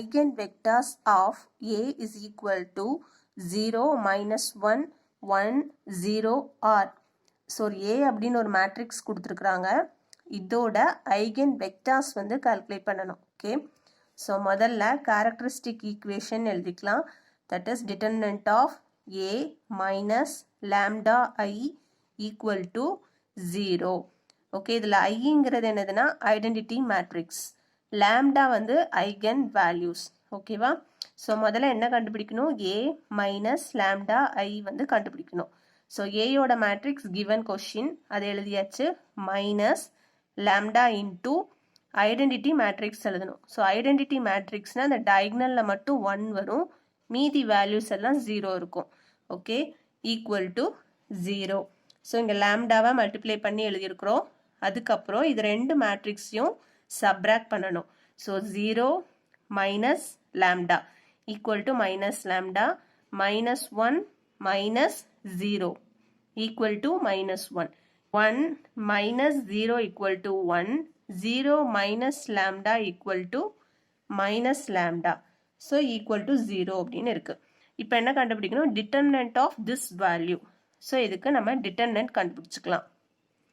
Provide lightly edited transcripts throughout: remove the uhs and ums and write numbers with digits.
eigenvectors of A is equal to 0, minus 1, 1, 0 are. So A அப்படின்னு ஒரு matrix கொடுத்துருக்குறாங்க. இதோட ஐகன் வெக்டார்ஸ் வந்து கால்குலேட் பண்ணணும். ஓகே, ஸோ முதல்ல கேரக்டரிஸ்டிக் ஈக்குவேஷன் எழுதிக்கலாம். That is determinant of A minus lambda I equal to 0. Okay, இதில் ஐங்கிறது என்னதுன்னா ஐடென்டிட்டி மேட்ரிக்ஸ், லாம்டா வந்து ஐகன் வேல்யூஸ். ஓகேவா? ஸோ முதல்ல என்ன கண்டுபிடிக்கணும்? A மைனஸ் லாம்டா I வந்து கண்டுபிடிக்கணும். ஸோ ஏயோட மேட்ரிக்ஸ் கிவன் கொஷின் அதை எழுதியாச்சு. Minus lambda into identity matrix எழுதணும். ஸோ ஐடென்டிட்டி மேட்ரிக்ஸ்னால் அந்த டயக்னலில் மட்டும் 1 வரும், மீதி வேல்யூஸ் எல்லாம் 0 இருக்கும். Okay, equal to 0. ஸோ இங்கே லாம்டாவை மல்டிப்ளை பண்ணி எழுதியிருக்கிறோம். அதுக்கப்புறம் இது ரெண்டு மேட்ரிக்ஸையும் சப்ராக்ட் பண்ணணும். So 0 minus lambda equal to minus lambda, minus 1 minus 0 equal to minus 1. 1 minus 0 equal to 1. 0 minus lambda equal to minus lambda. So equal to 0 அப்படின்னு இருக்கு. இப்போ என்ன கண்டுபிடிக்கணும்? Determinant of this value. So இதுக்கு நம்ம determinant கண்டுபிடிச்சுக்கலாம்.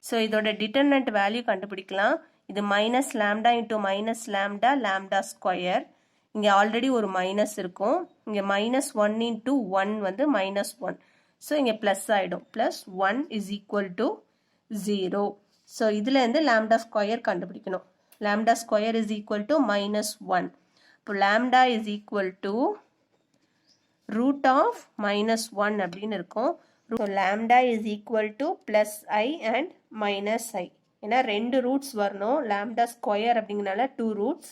So இதோட determinant value கண்டுபிடிக்கலாம். இது minus lambda into minus lambda, lambda square. இங்கே ஆல்ரெடி ஒரு மைனஸ் இருக்கும். இங்கே minus 1 into 1 வந்து minus 1. ஸோ இங்கே ப்ளஸ் ஆகிடும். Plus 1 is equal to 0. So இதுலேருந்து லாம்டா ஸ்கொயர் கண்டுபிடிக்கணும். Lambda square is equal to minus 1. இப்போ lambda is equal to root of minus 1 அப்படின்னு இருக்கும். So lambda is equal to plus I and minus I. ஏன்னா ரெண்டு roots வரணும். Lambda square அப்படிங்கிறனால 2 roots.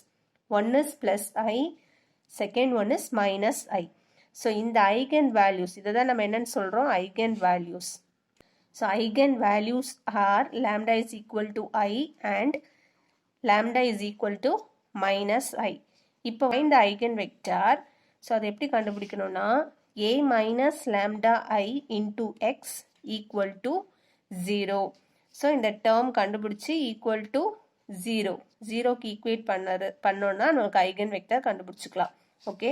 1 is plus i, second 1 is minus i. So இந்த eigen values இதை தான் நம்ம என்னன்னு சொல்கிறோம்? Eigen values. So eigen values are lambda is equal to i and lambda is equal to minus i. இப்போ இந்த eigen vector, so அதை எப்படி கண்டுபிடிக்கணும்னா A minus lambda i into x equal to 0. So இந்த டேர்ம் கண்டுபிடிச்சி equal to 0, 0க்கு equate பண்ணோன்னா நமக்கு ஐகன் வெக்டார் கண்டுபிடிச்சிக்கலாம். ஓகே,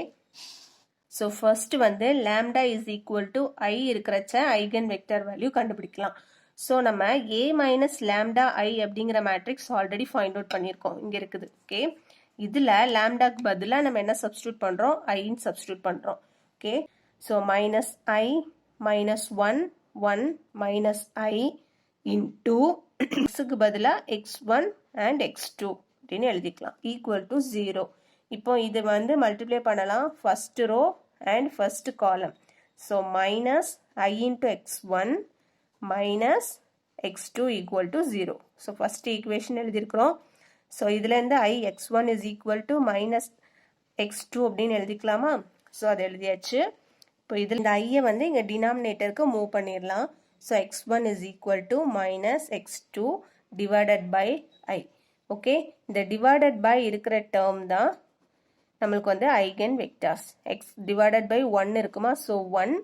ஸோ ஃபர்ஸ்ட் வந்து lambda is equal to i இருக்கிறச்ச ஐகன் வெக்டர் வேல்யூ கண்டுபிடிக்கலாம். ஸோ நம்ம ஏ மைனஸ் லாம்டா ஐ அப்படிங்கிற மேட்ரிக்ஸ் ஆல்ரெடி ஃபைண்ட் அவுட் பண்ணியிருக்கோம், இங்கே இருக்குது. ஓகே, இதில் லாம்டாக்கு பதிலாக நம்ம என்ன சப்ஸ்டியூட் பண்ணுறோம்? ஐன்னு சப்ஸ்டியூட் பண்ணுறோம். ஓகே, ஸோ மைனஸ் ஐ மைனஸ் 1 1 மைனஸ் ஐ இன்டூ எக்ஸுக்கு பதிலாக x1 அண்ட் x2 அப்படின்னு எழுதிக்கலாம் ஈக்குவல் டு 0. இப்போ இது வந்து மல்டிப்ளை பண்ணலாம் first row and first column. So minus i into x1 minus x2 equal to 0. So first equation எழுதியிருக்கிறோம். ஸோ இதுலேருந்து i x1 is equal to minus x2 அப்படின்னு எழுதிக்கலாமா? So அதை எழுதியாச்சு. இப்போ இதில் இந்த ஐயை வந்து இங்கே டினாமினேட்டருக்கு மூவ் பண்ணிடலாம். So x1 is equal to minus x2 divided by i. Okay, இந்த டிவைடட் பை இருக்கிற டேர்ம் தான் நம்மளுக்கு வந்து eigen vectors. X divided by 1 இருக்குமா? ஸோ 1.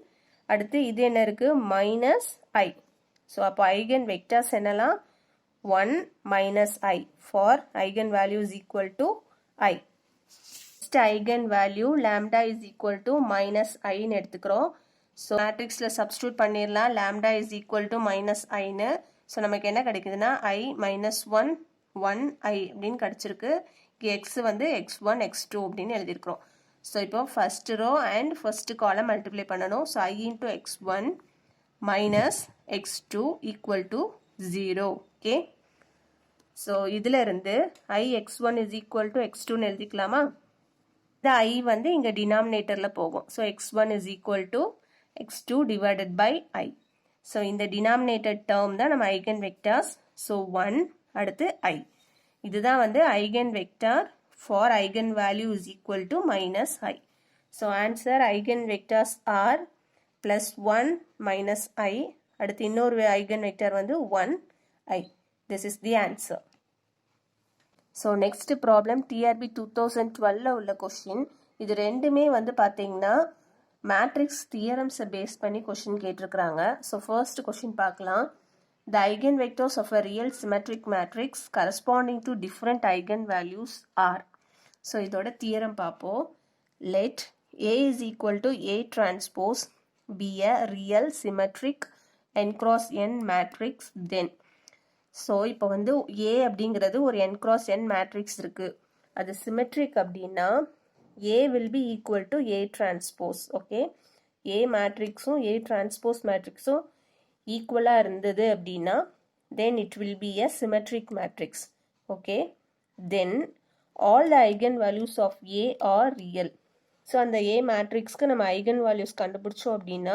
அடுத்து இது என்ன இருக்குது? Minus i. ஸோ அப்போ ஐகன் வெக்டார்ஸ் என்னலாம்? 1 minus i for eigen value is equal to i. Next eigen value lambda is equal to minus ஐன்னு எடுத்துக்கிறோம். ஸோ மேட்ரிக்ஸில் சப்ஸ்டியூட் பண்ணிடலாம். Lambda is equal to minus ஐன்னு. ஸோ நமக்கு என்ன கிடைக்குதுன்னா ஐ மைனஸ் 1 1 ஐ அப்படின்னு கிடச்சிருக்கு. எக்ஸ் வந்து x1 x2 அப்படின்னு எழுதியிருக்கிறோம். ஸோ இப்போ first row and first column multiply பண்ணணும். So i into x1 minus x2 equal to 0. Okay, so இதில் இருந்து i x1 is equal to x2ன்னு எழுதிக்கலாமா? இந்த ஐ வந்து இங்கே டினாமினேட்டரில் போகும். So x1 is equal to x2 divided by i. So இந்த டினாமினேட்டட் டேர்ம் தான் நம்ம ஐகன் வெக்டார்ஸ். ஸோ 1 அடுத்து ஐ. இதுதான் வந்து eigen vector for eigen value is equal to minus i. So answer eigen vectors are plus 1 minus i. அடுத்து இன்னொரு eigen vector வந்து 1 i. This is the answer. So next problem TRB 2012 உள்ள question. இது ரெண்டுமே வந்து பார்த்தீங்கன்னா மேட்ரிக்ஸ் தியரம்ஸை base பண்ணி கொஷின் கேட்டிருக்கிறாங்க. ஸோ ஃபர்ஸ்ட் கொஷின் பார்க்கலாம். The eigenvectors of a real symmetric matrix corresponding to different eigenvalues are. So இதோட தியரம் பார்ப்போம். let A is equal to A transpose be a real symmetric n cross n matrix then. So இப்போ வந்து A அப்படிங்கிறது ஒரு n cross n matrix இருக்கு, அது symmetric அப்படின்னா A will be equal to A transpose. Okay, A மேட்ரிக்ஸும் A transpose மேட்ரிக்ஸும் ஈக்குவலாக இருந்தது அப்படின்னா then it will be a symmetric matrix. Okay, then all the eigenvalues of A are real. So அந்த A மேட்ரிக்ஸ்க்கு நம்ம eigen values கண்டுபிடிச்சோம் அப்படின்னா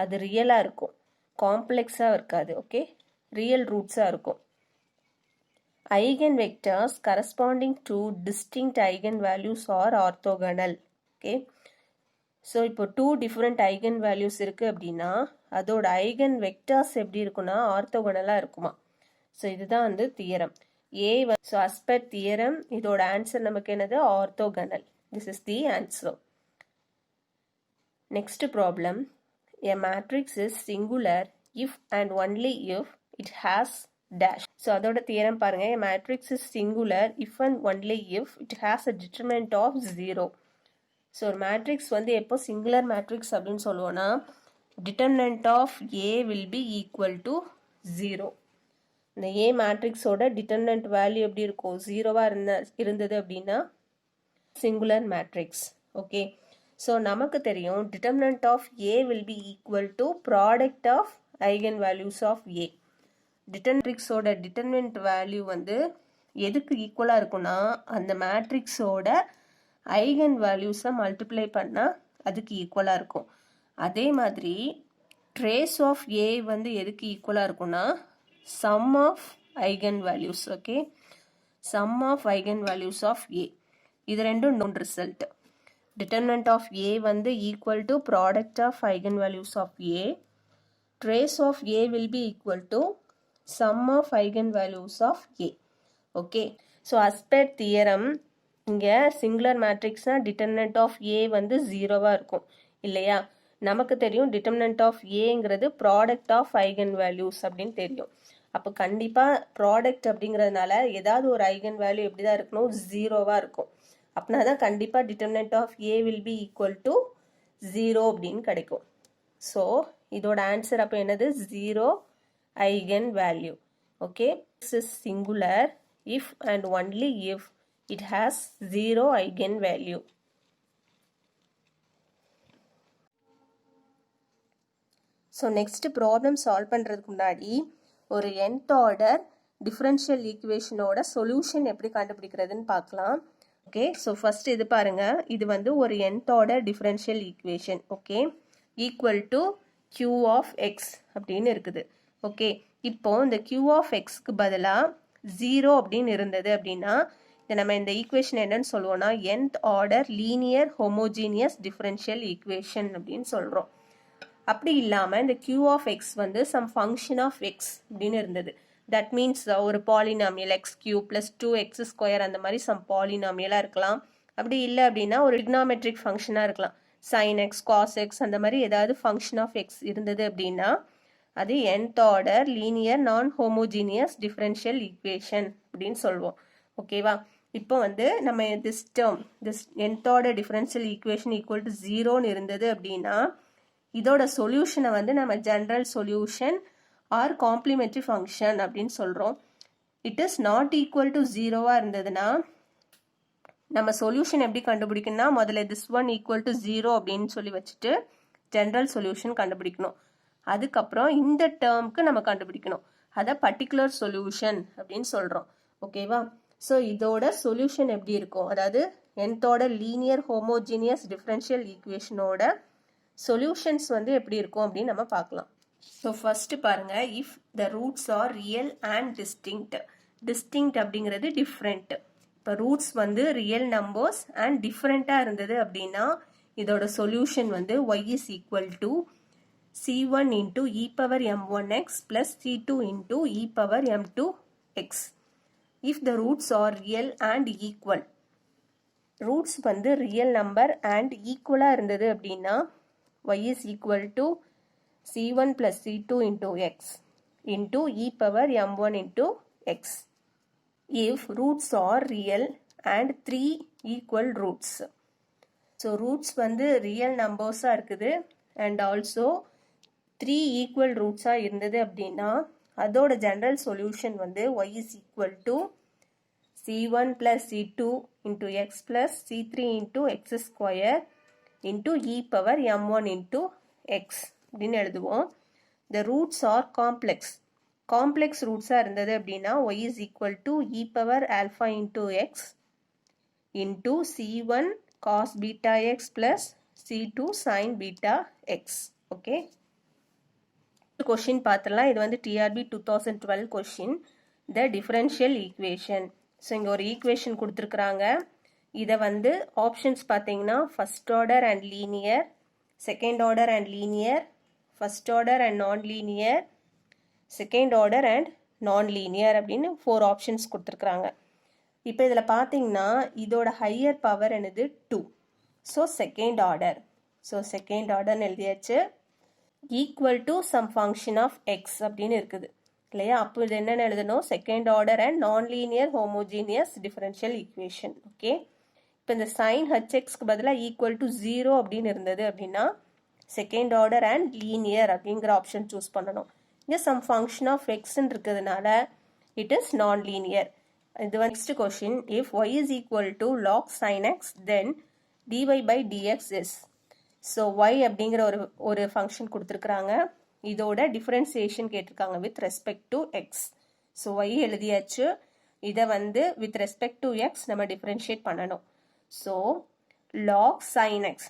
அது ரியலாக இருக்கும், காம்ப்ளெக்ஸாக இருக்காது. ஓகே, ரியல் ரூட்ஸாக இருக்கும். Eigen vectors corresponding to distinct eigen values R orthogonal. Okay, so இப்போ 2 டிஃப்ரெண்ட் ஐகன் வேல்யூஸ் இருக்குது அப்படின்னா அதோட ஐகன் வெக்டர்ஸ் எப்படி இருக்குன்னா ஆர்த்தோகனலாக இருக்குமா. ஸோ இதுதான் வந்து தியரம் ஏ. ஸோ as per தியரம் இதோட ஆன்சர் நமக்கு என்னது, orthogonal. This is the answer. Next problem. A matrix is singular if and only if it has dash. So அதோட தியரம் பாருங்க. A matrix is singular if and only if it has a determinant of 0. So ஒரு matrix வந்து எப்போ singular matrix அப்படின்னு சொல்லுவோன்னா determinant of A will be equal to 0. இந்த A மேட்ரிக்ஸோட determinant value எப்படி இருக்கும், 0வாக இருந்தது அப்படின்னா singular matrix. Okay, so நமக்கு தெரியும் determinant of A will be equal to product of eigenvalues of A. Matrixோட determinant value வந்து எதுக்கு ஈக்குவலாக இருக்குன்னா அந்த மேட்ரிக்ஸோட ஐகன் வேல்யூஸை மல்டிப்ளை பண்ணால் அதுக்கு ஈக்குவலாக இருக்கும். அதே மாதிரி ட்ரேஸ் ஆஃப் ஏ வந்து எதுக்கு ஈக்குவலாக இருக்குன்னா sum of eigen values. Okay, sum of eigen values of A, இது ரெண்டும் known result. Determinant of A வந்து equal to product of eigenvalues of A. Trace of A will be equal to sum of eigenvalues of A. Okay, so as per theorem இங்கே singular matrixனா determinant of A வந்து 0வாக இருக்கும் இல்லையா. நமக்கு தெரியும் determinant of Aங்கிறது product of eigenvalues அப்படின்னு தெரியும். அப்போ கண்டிப்பாக ப்ராடக்ட் அப்படிங்கிறதுனால ஏதாவது ஒரு ஐகன் வேல்யூ எப்படி தான் இருக்கணும், 0வாக இருக்கும். அப்படின்னா தான் கண்டிப்பாக determinant of A will be equal to 0 அப்படின்னு கிடைக்கும். ஸோ இதோட ஆன்சர் அப்போ என்னது, 0 eigenvalue. Okay, this is singular if and only if it has 0 eigenvalue. So next problem solve பண்ணுறதுக்கு முன்னாடி ஒரு nth ஆர்டர் டிஃபரன்ஷியல் ஈக்குவேஷனோட சொல்யூஷன் எப்படி கண்டுபிடிக்கிறதுன்னு பார்க்கலாம். ஓகே, ஸோ ஃபர்ஸ்ட் இது பாருங்க, இது வந்து ஒரு nth order differential equation. Okay, equal to q of x அப்படின்னு இருக்குது. ஓகே, இப்போ இந்த q ஆஃப் எக்ஸ்க்கு பதிலாக 0 அப்படின்னு இருந்தது அப்படின்னா நம்ம இந்த ஈக்குவேஷன் என்னன்னு சொல்லுவோம்னா nth order linear homogeneous differential equation அப்படின்னு சொல்கிறோம். அப்படி இல்லாமல் இந்த q ஆஃப் எக்ஸ் வந்து சம் ஃபங்க்ஷன் ஆஃப் எக்ஸ் அப்படின்னு இருந்தது. தட் மீன்ஸ் ஒரு polynomial x q plus 2x² அந்த மாதிரி சம் பாலினாமியலாக இருக்கலாம். அப்படி இல்லை அப்படின்னா ஒரு ட்ரிக்னாமெட்ரிக் ஃபங்க்ஷனாக இருக்கலாம், சைன் எக்ஸ் காஸ் எக்ஸ் அந்த மாதிரி ஏதாவது ஃபங்க்ஷன் ஆஃப் எக்ஸ் இருந்தது அப்படின்னா அது nth order linear non homogeneous differential equation அப்படின்னு சொல்லுவோம். ஓகேவா, இப்போ வந்து நம்ம this nth order differential equation equal to 0ன்னு இருந்தது அப்படின்னா இதோட சொல்யூஷனை வந்து நம்ம general solution or complementary function அப்படின்னு சொல்கிறோம். It is not equal to 0வாக இருந்ததுன்னா நம்ம சொல்யூஷன் எப்படி கண்டுபிடிக்கணும்னா முதல்ல this one equal to 0 அப்படின்னு சொல்லி வச்சுட்டு ஜென்ரல் சொல்யூஷன் கண்டுபிடிக்கணும். அதுக்கப்புறம் இந்த டேர்முக்கு நம்ம கண்டுபிடிக்கணும், அதை பர்டிகுலர் சொல்யூஷன் அப்படின்னு சொல்கிறோம். ஓகேவா, ஸோ இதோட சொல்யூஷன் எப்படி இருக்கும், அதாவது nth லீனியர் ஹோமோஜீனியஸ் டிஃபரன்ஷியல் ஈக்குவேஷனோட சொல்யூஷன்ஸ் வந்து எப்படி இருக்கும் அப்படின்னு நம்ம பார்க்கலாம். ஸோ ஃபர்ஸ்ட் பாருங்க, if the roots are real and distinct. Distinct அப்படிங்கிறது டிஃப்ரெண்ட். இப்போ ரூட்ஸ் வந்து ரியல் நம்பர்ஸ் அண்ட் டிஃப்ரெண்ட்டாக இருந்தது அப்படின்னா இதோட சொல்யூஷன் வந்து y is equal to c1 into e power m1x plus c2 into e power m2x. If the roots are real and equal, roots வந்து real number and ஈக்குவலாக இருந்தது அப்படின்னா y is equal to c1 plus c2 into x into e power m1 into x. If roots are real and 3 equal roots. So roots வந்து real நம்பர்ஸாக இருக்குது and also 3 equal ரூட்ஸாக இருந்தது அப்படின்னா அதோட general solution வந்து y is equal to c1 plus c2 into x plus c3 into x square into e power m1 into x அப்படின்னு எழுதுவோம். The roots are complex. Complex ரூட்ஸாக இருந்தது அப்படின்னா y is equal to e power alpha into x into c1 cos beta x plus c2 sin beta x. Okay, question பார்த்துடலாம். இது வந்து TRB 2012 question. The differential equation. So இங்கே ஒரு equation கொடுத்துருக்குறாங்க. இதை வந்து ஆப்ஷன்ஸ் பார்த்தீங்கன்னா first order and linear, second order and linear, first order and non linear, second order and non linear அப்படின்னு 4 ஆப்ஷன்ஸ் கொடுத்துருக்குறாங்க. இப்போ இதில் பார்த்தீங்கன்னா இதோட ஹையர் பவர் என்னது 2. So second order. So second ஆர்டர்னு எழுதியாச்சு. Equal to some function of x அப்படின்னு இருக்குது இல்லையா? அப்போ இது என்னென்னு எழுதணும்? Second order and non linear homogeneous differential equation. Okay, இப்போ இந்த சைன் ஹெச்எக்ஸ்க்கு பதிலாக ஈக்குவல் டு 0 அப்படின்னு இருந்தது அப்படின்னா செகண்ட் ஆர்டர் அண்ட் லீனியர் அப்படிங்கிற ஆப்ஷன் சூஸ் பண்ணணும். இங்கே சம் ஃபங்க்ஷன் ஆஃப் எக்ஸ்ன்னு இருக்கிறதுனால இட் இஸ் நான் லீனியர். இது next question. If y is equal to log sin x then dy by dx is. So y அப்படிங்கிற ஒரு ஃபங்க்ஷன் கொடுத்துருக்குறாங்க. இதோட டிஃபரன்சியேஷன் கேட்டிருக்காங்க with respect to x. So y எழுதியாச்சு. இதை வந்து வித் ரெஸ்பெக்ட் டு எக்ஸ் நம்ம டிஃபரன்ஷியேட் பண்ணணும். So log sine x,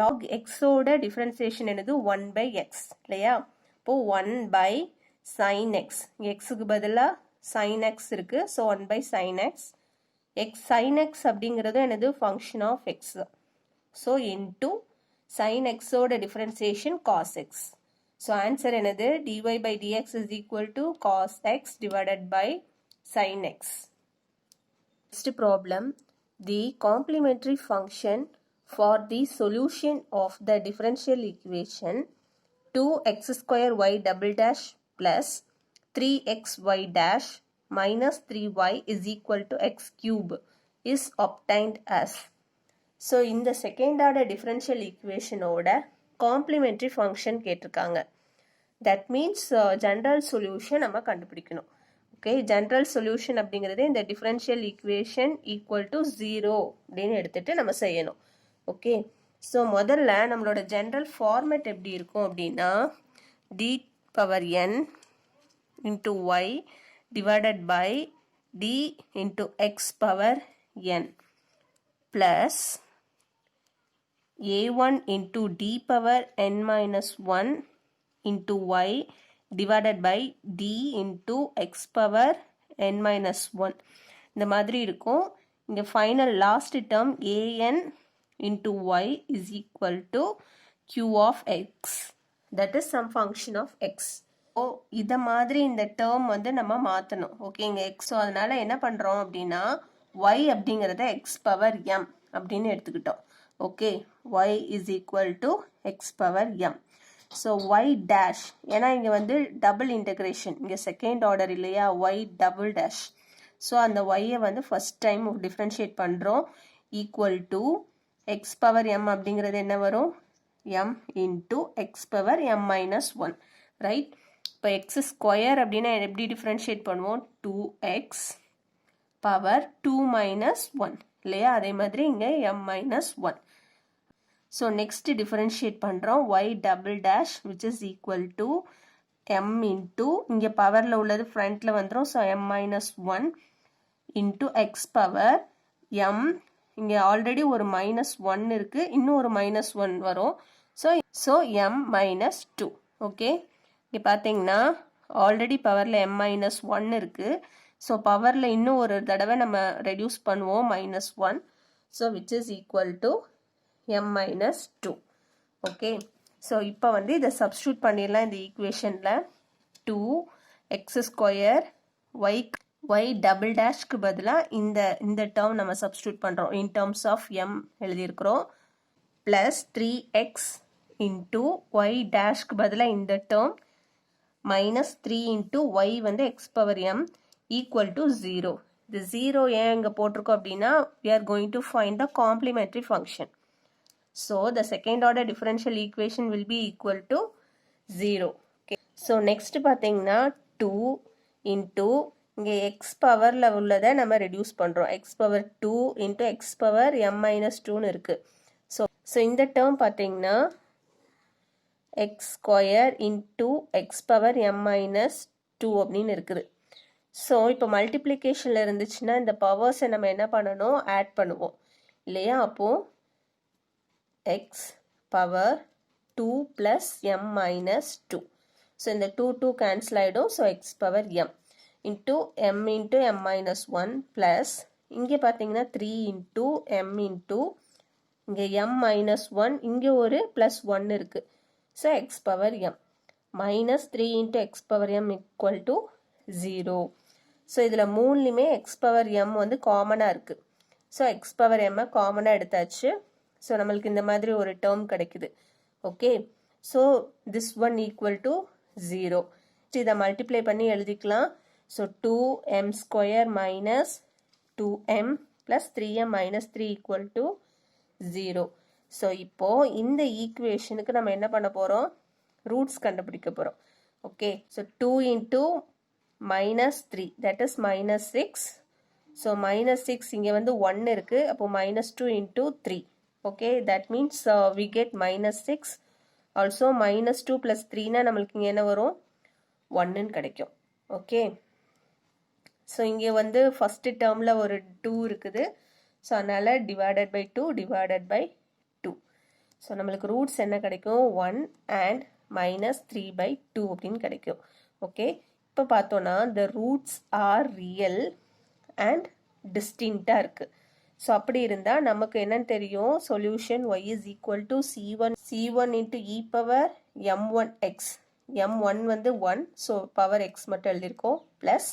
log எக்ஸோட டிஃபரன்சியேஷன் என்னது 1 by எக்ஸ் இல்லையா? இப்போது 1 by சைன் எக்ஸ், எக்ஸுக்கு பதிலாக சைன் எக்ஸ் இருக்குது. So 1 by sine x. X sine x அப்படிங்கிறது என்னது? Function of x. So into sin x ஓட differentiation cos x. So answer என்னது? dy by dx is equal to cos x divided by sin x. Next problem. The complementary function for the solution of the differential equation 2x square y double dash plus 3xy dash minus 3y is equal to x cube is obtained as. So இந்த second order differential ஈக்குவேஷனோட complementary function கேட்டிருக்காங்க. That means general solution நம்ம கண்டுபிடிக்கணும். Okay, general solution அப்படிங்கிறது இந்த differential equation equal to 0 அப்படின்னு எடுத்துட்டு நம்ம செய்யணும். ஓகே, ஸோ முதல்ல நம்மளோட ஜென்ரல் ஃபார்மேட் எப்படி இருக்கும் அப்படின்னா d power n into y divided by d into x power n plus a1 into d power n minus 1 into y divided by d into x power n minus 1. இந்த மாதிரி இருக்கும். இங்க final last term an into y is equal to q of x. That is some function of x. ஓ, இத மாதிரி இந்த term வந்து நம்ம மாற்றணும். ஓகேங்க, எக்ஸோ அதனால என்ன பண்ணுறோம் அப்படின்னா y அப்படிங்கிறத x power m அப்படின்னு எடுத்துக்கிட்டோம். Okay, y is equal to x power m. So y dash, ஏன்னா இங்கே வந்து டபுள் இன்டகிரேஷன், இங்கே செகண்ட் ஆர்டர் இல்லையா, y டபுள் டேஷ். ஸோ அந்த y-ஐ வந்து ஃபர்ஸ்ட் டைம் டிஃப்ரென்ஷியேட் பண்ணுறோம். Equal to x power m அப்படிங்கிறது என்ன வரும்? m into x power m minus 1. Right? இப்போ x ஸ்கொயர் அப்படின்னா எப்படி டிஃப்ரென்ஷியேட் பண்ணுவோம்? 2x power 2 minus 1 இல்லையா? அதே மாதிரி இங்கே m minus 1. So next differentiate பண்ணுறோம். y double dash which is equal to m into இங்கே பவரில் உள்ளது ஃப்ரண்ட்டில் வந்துடும். So m minus 1 into x power m, இங்கே ஆல்ரெடி ஒரு -1 இருக்குது, இன்னும் ஒரு -1 வரும். So m minus 2. ஓகே, இங்கே பார்த்தீங்கன்னா ஆல்ரெடி பவரில் m minus 1 இருக்குது. ஸோ பவரில் இன்னும் ஒரு தடவை நம்ம ரெடியூஸ் பண்ணுவோம் -1. So which is equal to m minus 2. Okay, so இப்போ வந்து இதை சப்ஸ்டியூட் பண்ணிடலாம் இந்த ஈக்குவேஷனில். 2x ஸ்கொயர் y டபுள் டேஷ்க்கு பதிலாக இந்த டேர்ம் நம்ம சப்ஸ்டியூட் பண்ணுறோம். இன் டேர்ம்ஸ் ஆஃப் m எழுதியிருக்கிறோம். ப்ளஸ் 3x இன்ட்டு y டேஷ்க்கு பதிலாக இந்த டேர்ம் மைனஸ் 3 இன்ட்டு y வந்து x power m equal to 0. The 0 ஏன் இங்கே போட்டிருக்கோம் அப்படின்னா we are going to find the complementary function. So the second order differential equation will be equal to 0. Okay. So next பார்த்தீங்கன்னா 2 into இங்கே x பவரில் உள்ளதை நம்ம ரெடியூஸ் பண்ணுறோம். x power 2 into x power m minus 2ன்னு இருக்குது. So இந்த term பார்த்தீங்கன்னா x square into x power m minus 2 அப்படின்னு இருக்குது. ஸோ இப்போ மல்டிப்ளிகேஷனில் இருந்துச்சுன்னா இந்த பவர்ஸை நம்ம என்ன பண்ணணும், ஆட் பண்ணுவோம் இல்லையா. அப்போது X power 2 plus M minus 2. So இந்த 2 கேன்சல் ஆகிடும். So X power M into M minus 1 plus இங்கே பார்த்தீங்கன்னா 3 இன்ட்டு எம் இன்ட்டு இங்கே எம் மைனஸ் 1, இங்கே ஒரு ப்ளஸ் 1 இருக்குது. So X power M minus 3 into X power M equal to 0. So இதில் மூணுலையுமே X power M வந்து காமனாக இருக்குது. ஸோ எக்ஸ் பவர் எம்மை காமனாக எடுத்தாச்சு. ஸோ நம்மளுக்கு இந்த மாதிரி ஒரு டேர்ம் கிடைக்குது. Okay, so this one equal to 0. இதை மல்டிப்ளை பண்ணி எழுதிக்கலாம். So 2m square minus 2m plus 3m minus 3 equal to 0. So இப்போது இந்த ஈக்குவேஷனுக்கு நம்ம என்ன பண்ண போகிறோம், ரூட்ஸ் கண்டுபிடிக்க போகிறோம். Okay, so 2 into minus 3 that is minus 6. so minus 6 இங்கே வந்து 1 இருக்கு. அப்போ minus 2 into 3. okay, that means we get minus 6. also minus 2 plus 3 னா நம்மளுக்கு இங்கே என்ன வரும், 1 கிடைக்கும். ஓகே, ஸோ இங்கே வந்து ஃபஸ்ட்டு டேர்மில் ஒரு 2 இருக்குது. ஸோ அதனால் divided by 2 divided by 2. So நம்மளுக்கு ரூட்ஸ் என்ன கிடைக்கும், 1 and minus 3 by 2 அப்படின்னு கிடைக்கும். ஓகே, இப்போ பார்த்தோன்னா the roots are real and distinct-ஆக இருக்குது. ஸோ அப்படி இருந்தால் நமக்கு என்னன்னு தெரியும், solution y is equal to c1 into e power m1x. m1 வந்து 1, ஸோ பவர் x மட்டும் எழுதியிருக்கோம், plus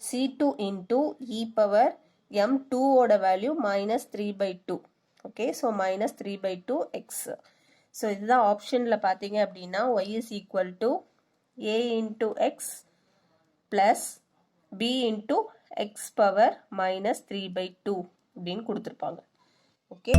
c2 into e power m2 ஓட value minus 3/2. Okay, so minus 3/2x. So இதுதான் ஆப்ஷனில் பார்த்தீங்க அப்படின்னா y is equal to a into x plus b into x power minus 3/2 அப்படின்னு கொடுத்துருப்பாங்க. ஓகே.